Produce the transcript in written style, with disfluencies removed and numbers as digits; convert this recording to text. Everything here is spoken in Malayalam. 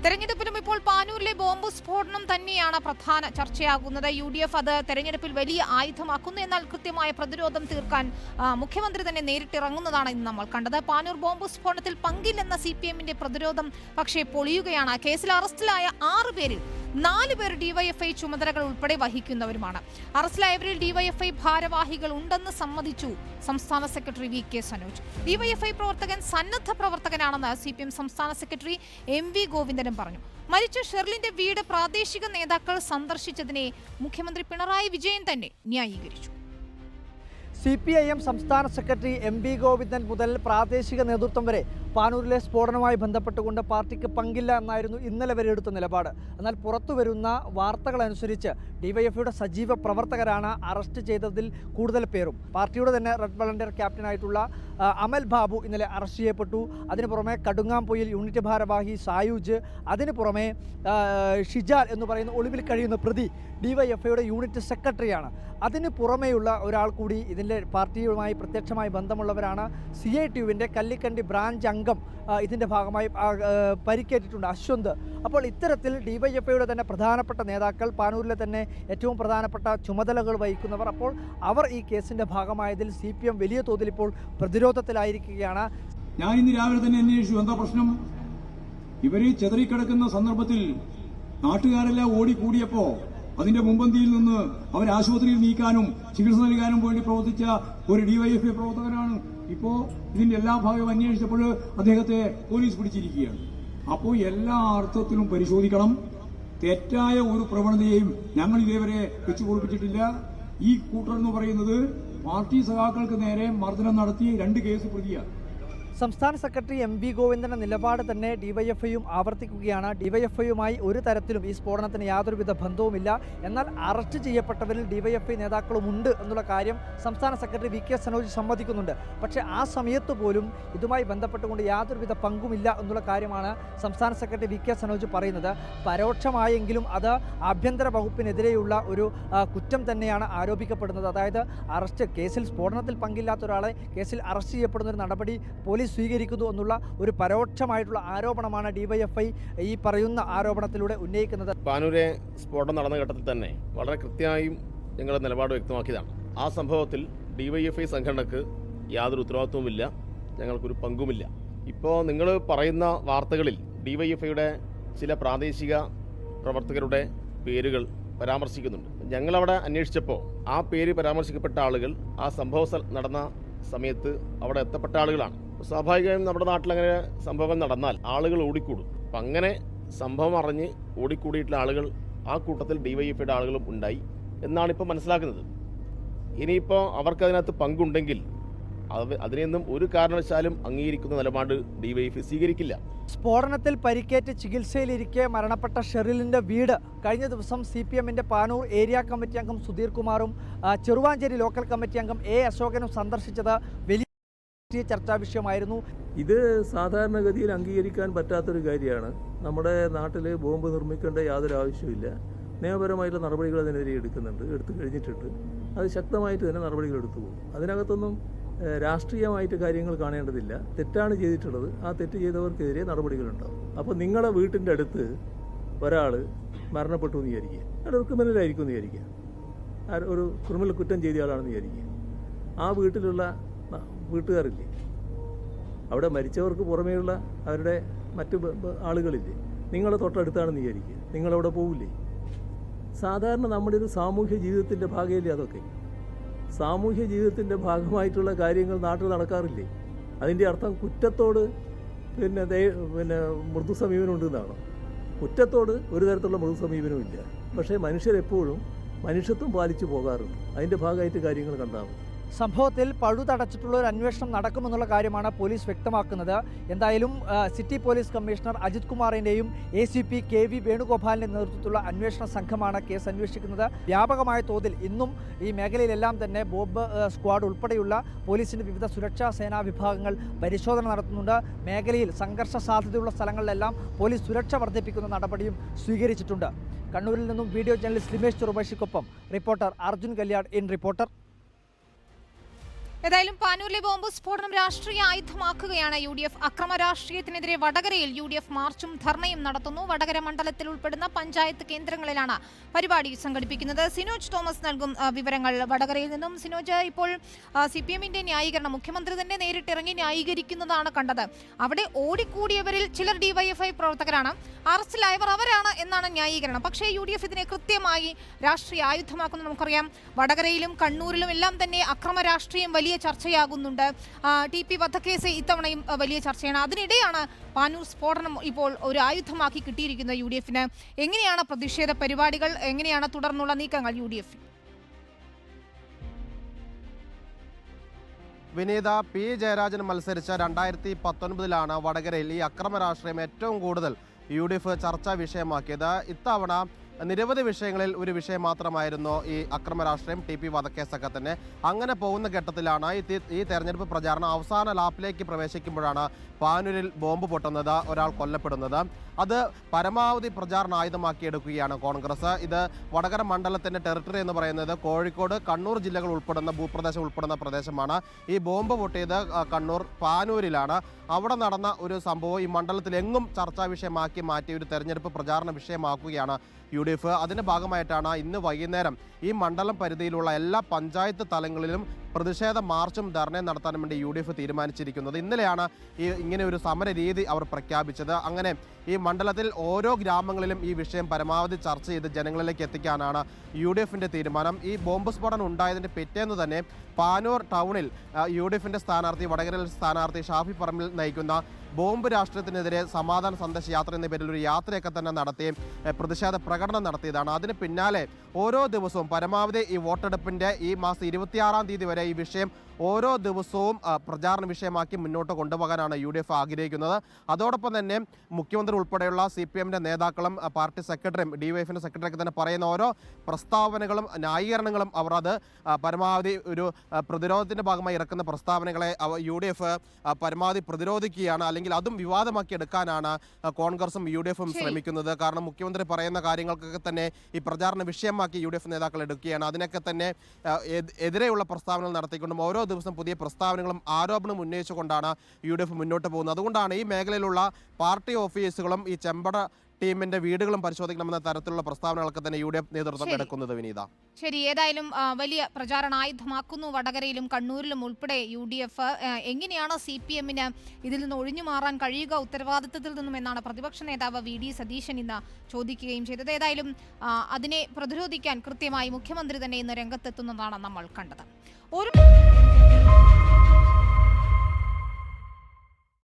തെരഞ്ഞെടുപ്പിലും ഇപ്പോൾ പാനൂരിലെ ബോംബ് സ്ഫോടനം തന്നെയാണ് പ്രധാന ചർച്ചയാകുന്നത്. UDF അത് തെരഞ്ഞെടുപ്പിൽ വലിയ ആയുധമാക്കുന്നു. എന്നാൽ കൃത്യമായ പ്രതിരോധം തീർക്കാൻ മുഖ്യമന്ത്രി തന്നെ നേരിട്ടിറങ്ങുന്നതാണ് ഇന്ന് നമ്മൾ കണ്ടത്. പാനൂർ ബോംബ് സ്ഫോടനത്തിൽ പങ്കില്ലെന്ന CPMന്റെ പ്രതിരോധം പക്ഷേ പൊളിയുകയാണ്. കേസിൽ അറസ്റ്റിലായ 6 പേരിൽ 4 പേർ DYFI ചുമതലകൾ ഉൾപ്പെടെ വഹിക്കുന്നവരുമാണ്. അറസ്റ്റിലായവരിൽ DYFI ഭാരവാഹികൾ ഉണ്ടെന്ന് സമ്മതിച്ചു സംസ്ഥാന സെക്രട്ടറി VK സനോജ്. DYFI പ്രവർത്തകൻ സന്നദ്ധ പ്രവർത്തകനാണെന്ന് CPM സംസ്ഥാന സെക്രട്ടറി MV ഗോവിന്ദനും പറഞ്ഞു. മരിച്ച ഷെർലിന്റെ വീട് പ്രാദേശിക നേതാക്കൾ സന്ദർശിച്ചതിനെ മുഖ്യമന്ത്രി പിണറായി വിജയൻ തന്നെ ന്യായീകരിച്ചു. CPIM സംസ്ഥാന സെക്രട്ടറി MV ഗോവിന്ദൻ മുതൽ പ്രാദേശിക നേതൃത്വം വരെ പാനൂരിലെ സ്ഫോടനവുമായി ബന്ധപ്പെട്ടുകൊണ്ട് പാർട്ടിക്ക് പങ്കില്ല എന്നായിരുന്നു ഇന്നലെ വരെ എടുത്ത നിലപാട്. എന്നാൽ പുറത്തു വരുന്ന വാർത്തകളനുസരിച്ച് DYFIയുടെ സജീവ പ്രവർത്തകരാണ് അറസ്റ്റ് ചെയ്തതിൽ കൂടുതൽ പേരും. പാർട്ടിയുടെ തന്നെ റെഡ് വളണ്ടിയർ ക്യാപ്റ്റനായിട്ടുള്ള അമൽ ബാബു ഇന്നലെ അറസ്റ്റ് ചെയ്യപ്പെട്ടു. അതിനു പുറമെ കടുങ്ങാംപൊയിൽ യൂണിറ്റ് ഭാരവാഹി സായൂജ്, അതിനു പുറമെ ഷിജാൽ എന്ന് പറയുന്ന ഒളിവിൽ കഴിയുന്ന പ്രതി DYFIയുടെ യൂണിറ്റ് സെക്രട്ടറിയാണ്. അതിന് പുറമെയുള്ള ഒരാൾ കൂടി ഇതിൻ്റെ പാർട്ടിയുമായി പ്രത്യക്ഷമായി ബന്ധമുള്ളവരാണ്. CITUവിൻ്റെ കല്ലിക്കണ്ടി ബ്രാഞ്ച് അംഗം ഇതിൻ്റെ ഭാഗമായി പരിക്കേറ്റിട്ടുണ്ട്, അശ്വന്ത്. അപ്പോൾ ഇത്തരത്തിൽ DYFIയുടെ തന്നെ പ്രധാനപ്പെട്ട നേതാക്കൾ, പാനൂരിലെ തന്നെ ഏറ്റവും പ്രധാനപ്പെട്ട ചുമതലകൾ വഹിക്കുന്നവർ, അപ്പോൾ അവർ ഈ കേസിൻ്റെ ഭാഗമായതിൽ CPM വലിയ തോതിൽ ഇപ്പോൾ പ്രതിരോധത്തിലായിരിക്കുകയാണ്. ഞാൻ ഇന്ന് രാവിലെ തന്നെ അന്വേഷിച്ചു എന്താ പ്രശ്നം. ഇവർ ചെതറിക്കിടക്കുന്ന സന്ദർഭത്തിൽ നാട്ടുകാരെല്ലാം ഓടിക്കൂടിയപ്പോ അതിന്റെ മുമ്പന്തിയിൽ നിന്ന് അവർ ആശുപത്രിയിൽ നീക്കാനും ചികിത്സ നൽകാനും വേണ്ടി പ്രവർത്തിച്ച ഒരു DYFI പ്രവർത്തകനാണ് ഇപ്പോ ഇതിന്റെ എല്ലാ ഭാഗവും അന്വേഷിച്ചപ്പോൾ അദ്ദേഹത്തെ പോലീസ് പിടിച്ചിരിക്കുകയാണ്. അപ്പോൾ എല്ലാ അർത്ഥത്തിലും പരിശോധിക്കണം. തെറ്റായ ഒരു പ്രവണതയെയും ഞങ്ങൾ ഇതേവരെ വെച്ചു പൊളിപ്പിച്ചിട്ടില്ല. ഈ കൂട്ടർ എന്ന് പറയുന്നത് പാർട്ടി സഖാക്കൾക്ക് നേരെ മർദ്ദനം നടത്തി 2 കേസ് പ്രതിയാണ്. സംസ്ഥാന സെക്രട്ടറി MV ഗോവിന്ദന്റെ നിലപാട് തന്നെ DYFIയും ആവർത്തിക്കുകയാണ്. DYFIയുമായി ഒരു തരത്തിലും ഈ സ്ഫോടനത്തിന് യാതൊരുവിധ ബന്ധവുമില്ല. എന്നാൽ അറസ്റ്റ് ചെയ്യപ്പെട്ടവരിൽ DYFI നേതാക്കളുമുണ്ട് എന്നുള്ള കാര്യം സംസ്ഥാന സെക്രട്ടറി VK സനോജ് സമ്മതിക്കുന്നുണ്ട്. പക്ഷേ ആ സമയത്ത് പോലും ഇതുമായി ബന്ധപ്പെട്ടുകൊണ്ട് യാതൊരുവിധ പങ്കുമില്ല എന്നുള്ള കാര്യമാണ് സംസ്ഥാന സെക്രട്ടറി VK സനോജ് പറയുന്നത്. പരോക്ഷമായെങ്കിലും അത് ആഭ്യന്തര വകുപ്പിനെതിരെയുള്ള ഒരു കുറ്റം തന്നെയാണ് ആരോപിക്കപ്പെടുന്നത്. അതായത് കേസിൽ സ്ഫോടനത്തിൽ പങ്കില്ലാത്ത ഒരാളെ കേസിൽ അറസ്റ്റ് ചെയ്യപ്പെടുന്ന ഒരു നടപടി പോലീസ് സ്വീകരിക്കുന്നു എന്നുള്ള ഒരു പരോക്ഷമായിട്ടുള്ള ആരോപണമാണ് DYFI ഈ പറയുന്ന ആരോപണത്തിലൂടെ ഉന്നയിക്കുന്നത്. പാനൂരെ സ്ഫോടനം നടന്ന ഘട്ടത്തിൽ തന്നെ വളരെ കൃത്യമായും ഞങ്ങളുടെ നിലപാട് വ്യക്തമാക്കിയതാണ്. ആ സംഭവത്തിൽ DYFI സംഘടനക്ക് യാതൊരു ഉത്തരവാദിത്വവുമില്ല, ഞങ്ങൾക്കൊരു പങ്കുമില്ല. ഇപ്പോൾ നിങ്ങൾ പറയുന്ന വാർത്തകളിൽ DYFIയുടെ ചില പ്രാദേശിക പ്രവർത്തകരുടെ പേരുകൾ പരാമർശിക്കുന്നുണ്ട്. ഞങ്ങളവിടെ അന്വേഷിച്ചപ്പോൾ ആ പേര് പരാമർശിക്കപ്പെട്ട ആളുകൾ ആ സംഭവം നടന്ന സമയത്ത് അവിടെ എത്തപ്പെട്ട ആളുകളാണ്. സ്വാഭാവികമായും നമ്മുടെ നാട്ടിൽ അങ്ങനെ സംഭവം നടന്നാൽ ആളുകൾ ഓടിക്കൂടും. അപ്പം അങ്ങനെ സംഭവം അറിഞ്ഞ് ഓടിക്കൂടിയിട്ടുള്ള ആളുകൾ ആ കൂട്ടത്തിൽ DYFIയുടെ ആളുകളും ഉണ്ടായി എന്നാണ് ഇപ്പോൾ മനസ്സിലാക്കുന്നത്. ഇനിയിപ്പോൾ അവർക്കതിനകത്ത് പങ്കുണ്ടെങ്കിൽ അതിനെയൊന്നും ഒരു കാരണവശാലും അംഗീകരിക്കുന്ന നിലപാട് DYFI സ്വീകരിക്കില്ല. സ്ഫോടനത്തിൽ പരിക്കേറ്റ് ചികിത്സയിലിരിക്കെ മരണപ്പെട്ട ഷെറിലിൻ്റെ വീട് കഴിഞ്ഞ ദിവസം CPMന്റെ പാനൂർ ഏരിയ കമ്മിറ്റി അംഗം സുധീർ കുമാറും ചെറുവാഞ്ചേരി ലോക്കൽ കമ്മിറ്റി അംഗം A അശോകനും സന്ദർശിച്ചത് വലിയ ചർച്ചാ വിഷയമായിരുന്നു. ഇത് സാധാരണഗതിയിൽ അംഗീകരിക്കാൻ പറ്റാത്തൊരു കാര്യമാണ്. നമ്മുടെ നാട്ടിൽ ബോംബ് നിർമ്മിക്കേണ്ട യാതൊരു ആവശ്യമില്ല. നിയമപരമായിട്ടുള്ള നടപടികൾ അതിനെതിരെ എടുത്തു കഴിഞ്ഞിട്ടുണ്ട്. അത് ശക്തമായിട്ട് തന്നെ നടപടികൾ എടുത്തു പോകും. അതിനകത്തൊന്നും രാഷ്ട്രീയമായിട്ട് കാര്യങ്ങൾ കാണേണ്ടതില്ല. തെറ്റാണ് ചെയ്തിട്ടുള്ളത്, ആ തെറ്റ് ചെയ്തവർക്കെതിരെ നടപടികളുണ്ടാവും. അപ്പോൾ നിങ്ങളുടെ വീട്ടിൻ്റെ അടുത്ത് ഒരാൾ മരണപ്പെട്ടു എന്ന് വിചാരിക്കുക, ഒരു ക്രിമിനലായിരിക്കും എന്ന് വിചാരിക്കുക, ഒരു ക്രിമിനൽ കുറ്റം ചെയ്ത ആളാണെന്ന് വിചാരിക്കുക. ആ വീട്ടിലുള്ള വീട്ടുകാരില്ലേ, അവിടെ മരിച്ചവർക്ക് പുറമേയുള്ള അവരുടെ മറ്റു ആളുകളില്ലേ, നിങ്ങളെ തൊട്ടടുത്താണെന്ന് വിചാരിക്കുക, നിങ്ങളവിടെ പോവില്ലേ? സാധാരണ നമ്മുടെ ഒരു സാമൂഹ്യ ജീവിതത്തിൻ്റെ ഭാഗമല്ലേ അതൊക്കെ? സാമൂഹ്യ ജീവിതത്തിൻ്റെ ഭാഗമായിട്ടുള്ള കാര്യങ്ങൾ നാട്ടിൽ നടക്കാറില്ലേ? അതിൻ്റെ അർത്ഥം കുറ്റത്തോട് പിന്നെ മൃദു സമീപനം ഉണ്ടെന്നാണോ? കുറ്റത്തോട് ഒരു തരത്തിലുള്ള മൃദു സമീപനവും ഇല്ല. പക്ഷേ മനുഷ്യരെപ്പോഴും മനുഷ്യത്വം പാലിച്ചു പോകാറുണ്ട്. അതിൻ്റെ ഭാഗമായിട്ട് കാര്യങ്ങൾ കണ്ടാൽ മതി. സംഭവത്തിൽ പഴുതടച്ചിട്ടുള്ള ഒരു അന്വേഷണം നടക്കുമെന്നുള്ള കാര്യമാണ് പോലീസ് വ്യക്തമാക്കുന്നത്. എന്തായാലും സിറ്റി പോലീസ് കമ്മീഷണർ അജിത് കുമാറിൻ്റെയും ACP KV വേണുഗോപാലിൻ്റെ നേതൃത്വത്തിലുള്ള അന്വേഷണ സംഘമാണ് കേസ് അന്വേഷിക്കുന്നത്. വ്യാപകമായ തോതിൽ ഇന്നും ഈ മേഖലയിലെല്ലാം തന്നെ ബോംബ് സ്ക്വാഡ് ഉൾപ്പെടെയുള്ള പോലീസിൻ്റെ വിവിധ സുരക്ഷാ സേനാ വിഭാഗങ്ങൾ പരിശോധന നടത്തുന്നുണ്ട്. മേഖലയിൽ സംഘർഷ സാധ്യതയുള്ള സ്ഥലങ്ങളിലെല്ലാം പോലീസ് സുരക്ഷ വർദ്ധിപ്പിക്കുന്ന നടപടിയും സ്വീകരിച്ചിട്ടുണ്ട്. കണ്ണൂരിൽ നിന്നും വീഡിയോ ജേർണലിസ്റ്റ് രമേശ് ചെറുബാഷിക്കൊപ്പം reporter Arjun Kalyad in reporter. ഏതായാലും പാനൂരിലെ ബോംബ് സ്ഫോടനം രാഷ്ട്രീയ ആയുധമാക്കുകയാണ് UDF. അക്രമ രാഷ്ട്രീയത്തിനെതിരെ വടകരയിൽ UDF മാർച്ചും ധർണയും നടത്തുന്നു. വടകര മണ്ഡലത്തിൽ ഉൾപ്പെടുന്ന പഞ്ചായത്ത് കേന്ദ്രങ്ങളിലാണ് പരിപാടി സംഘടിപ്പിക്കുന്നത്. സിനോജ് തോമസ് നൽകും വിവരങ്ങൾ വടകരയിൽ നിന്നും. സിനോജ്, ഇപ്പോൾ CPM-ന്റെ ന്യായീകരണം മുഖ്യമന്ത്രി തന്നെ നേരിട്ടിറങ്ങി ന്യായീകരിക്കുന്നതാണ് കണ്ടത്. അവിടെ ഓടിക്കൂടിയവരിൽ ചിലർ DYFI പ്രവർത്തകരാണ്, അറസ്റ്റിലായവർ അവരാണ് എന്നാണ് ന്യായീകരണം. പക്ഷേ UDF ഇതിനെ കൃത്യമായി രാഷ്ട്രീയ ആയുധമാക്കുന്നത് നമുക്കറിയാം. വടകരയിലും കണ്ണൂരിലും എല്ലാം തന്നെ അക്രമ രാഷ്ട്രീയം വലിയ ചർച്ചയാകുന്നുണ്ട്. TP വധക്കേസ് ഇത്തവണയും വലിയ ചർച്ചയാണ്. അതിനിടെയാണ് പാനൂർ സ്ഫോടനം ഇപ്പോൾ ഒരു ആയുധമാക്കി കിട്ടിയിരിക്കുന്നത് UDF-ന്. എങ്ങനെയാണ് പ്രതിഷേധ പരിപാടികൾ, എങ്ങനെയാണ് തുടർന്നുള്ള നീക്കങ്ങൾ UDF? വിനീത, P. ജയരാജൻ മത്സരിച്ച 2019 വടകരയിൽ ഈ അക്രമ രാഷ്ട്രീയം ഏറ്റവും കൂടുതൽ UDF ചർച്ചാ വിഷയമാക്കിയത്. ഇത്തവണ നിരവധി വിഷയങ്ങളിൽ ഒരു വിഷയം മാത്രമായിരുന്നു ഈ അക്രമ രാഷ്ട്രീയം, TP വധക്കേസൊക്കെ തന്നെ. അങ്ങനെ പോകുന്ന ഘട്ടത്തിലാണ് ഈ തെരഞ്ഞെടുപ്പ് പ്രചാരണം അവസാന ലാപ്പിലേക്ക് പ്രവേശിക്കുമ്പോഴാണ് പാനൂരിൽ ബോംബ് പൊട്ടുന്നത്, ഒരാൾ കൊല്ലപ്പെടുന്നത്. അത് പരമാവധി പ്രചാരണ ആയുധമാക്കിയെടുക്കുകയാണ് കോൺഗ്രസ്. ഇത് വടകര മണ്ഡലത്തിൻ്റെ ടെറിട്ടറി എന്ന് പറയുന്നത് കോഴിക്കോട്, കണ്ണൂർ ജില്ലകൾ ഉൾപ്പെടുന്ന ഭൂപ്രദേശം ഉൾപ്പെടുന്ന പ്രദേശമാണ്. ഈ ബോംബ് പൊട്ടിയത് കണ്ണൂർ പാനൂരിലാണ്. അവിടെ നടന്ന ഒരു സംഭവം ഈ മണ്ഡലത്തിലെങ്ങും ചർച്ചാ വിഷയമാക്കി മാറ്റി ഒരു തെരഞ്ഞെടുപ്പ് പ്രചാരണ വിഷയമാക്കുകയാണ് UDF. അതിൻ്റെ ഭാഗമായിട്ടാണ് ഇന്ന് വൈകുന്നേരം ഈ മണ്ഡലം പരിധിയിലുള്ള എല്ലാ പഞ്ചായത്ത് തലങ്ങളിലും പ്രതിഷേധ മാർച്ചും ധർണയും നടത്താൻ വേണ്ടി UDF തീരുമാനിച്ചിരിക്കുന്നത്. ഇന്നലെയാണ് ഇങ്ങനെ ഒരു സമര രീതി അവർ പ്രഖ്യാപിച്ചത്. അങ്ങനെ ഈ മണ്ഡലത്തിൽ ഓരോ ഗ്രാമങ്ങളിലും ഈ വിഷയം പരമാവധി ചർച്ച ചെയ്ത് ജനങ്ങളിലേക്ക് എത്തിക്കാനാണ് UDF-ന്റെ തീരുമാനം. ഈ ബോംബ് സ്ഫോടനം ഉണ്ടായതിൻ്റെ പിറ്റേന്ന് തന്നെ പാനൂർ ടൗണിൽ UDF-ന്റെ സ്ഥാനാർത്ഥി, വടകരയിൽ സ്ഥാനാർത്ഥി ഷാഫി പറമ്പിൽ നയിക്കുന്ന ബോംബ് രാഷ്ട്രീയത്തിനെതിരെ സമാധാന സന്ദേശ യാത്ര എന്ന പേരിൽ ഒരു യാത്രയൊക്കെ തന്നെ നടത്തി പ്രതിഷേധ പ്രകടനം നടത്തിയതാണ്. അതിന് പിന്നാലെ ഓരോ ദിവസവും പരമാവധി ഈ വോട്ടെടുപ്പിൻ്റെ ഈ മാസം 26-ാം തീയതി വരെ ഈ വിഷയം ഓരോ ദിവസവും പ്രചാരണ വിഷയമാക്കി മുന്നോട്ട് കൊണ്ടുപോകാനാണ് UDF ആഗ്രഹിക്കുന്നത്. അതോടൊപ്പം തന്നെ മുഖ്യമന്ത്രി ഉൾപ്പെടെയുള്ള CPM-ന്റെ നേതാക്കളും പാർട്ടി സെക്രട്ടറിയും DYF-ന്റെ സെക്രട്ടറിയൊക്കെ തന്നെ പറയുന്ന ഓരോ പ്രസ്താവനകളും ന്യായീകരണങ്ങളും അവർ അത് പരമാവധി ഒരു പ്രതിരോധത്തിൻ്റെ ഭാഗമായി ഇറക്കുന്ന പ്രസ്താവനകളെ UDF പരമാവധി പ്രതിരോധിക്കുകയാണ്. അല്ലെങ്കിൽ അതും വിവാദമാക്കി എടുക്കാനാണ് കോൺഗ്രസും UDF-ഉം ശ്രമിക്കുന്നത്. കാരണം മുഖ്യമന്ത്രി പറയുന്ന കാര്യങ്ങൾക്കൊക്കെ തന്നെ ഈ പ്രചാരണ വിഷയമാക്കി UDF നേതാക്കൾ എടുക്കുകയാണ്. അതിനൊക്കെ തന്നെ എതിരെയുള്ള പ്രസ്താവനകൾ നടത്തിക്കൊണ്ടും ഓരോ ദിവസം പുതിയ പ്രസ്താവനകളും ആരോപണവും ഉന്നയിച്ചുകൊണ്ടാണ് UDF മുന്നോട്ട് പോകുന്നത്. അതുകൊണ്ടാണ് ഈ മേഖലയിലുള്ള പാർട്ടി ഓഫീസുകളും ഈ ചെമ്പട ടീമിന്റെ വീടുകളും പരിശോധിക്കണമെന്ന തരത്തിലുള്ള പ്രസ്താവനകളൊക്കെ തന്നെ UDF നേതൃത്വം എടുക്കുന്നത്. വിനീത, ശരി, ഏതായാലും വലിയ പ്രചാരണ ആയുധമാക്കുന്നു വടകരയിലും കണ്ണൂരിലും ഉൾപ്പെടെ UDF. എങ്ങനെയാണ് CPM-ന് ഇതിൽ നിന്ന് ഒഴിഞ്ഞു മാറാൻ കഴിയുക ഉത്തരവാദിത്തത്തിൽ നിന്നും എന്നാണ് പ്രതിപക്ഷ നേതാവ് VD സതീശൻ ഇന്ന് ചോദിക്കുകയും ചെയ്തത്. ഏതായാലും അതിനെ പ്രതിരോധിക്കാൻ കൃത്യമായി മുഖ്യമന്ത്രി തന്നെ ഇന്ന് രംഗത്തെത്തുന്നതാണ് നമ്മൾ കണ്ടത്. ഒരു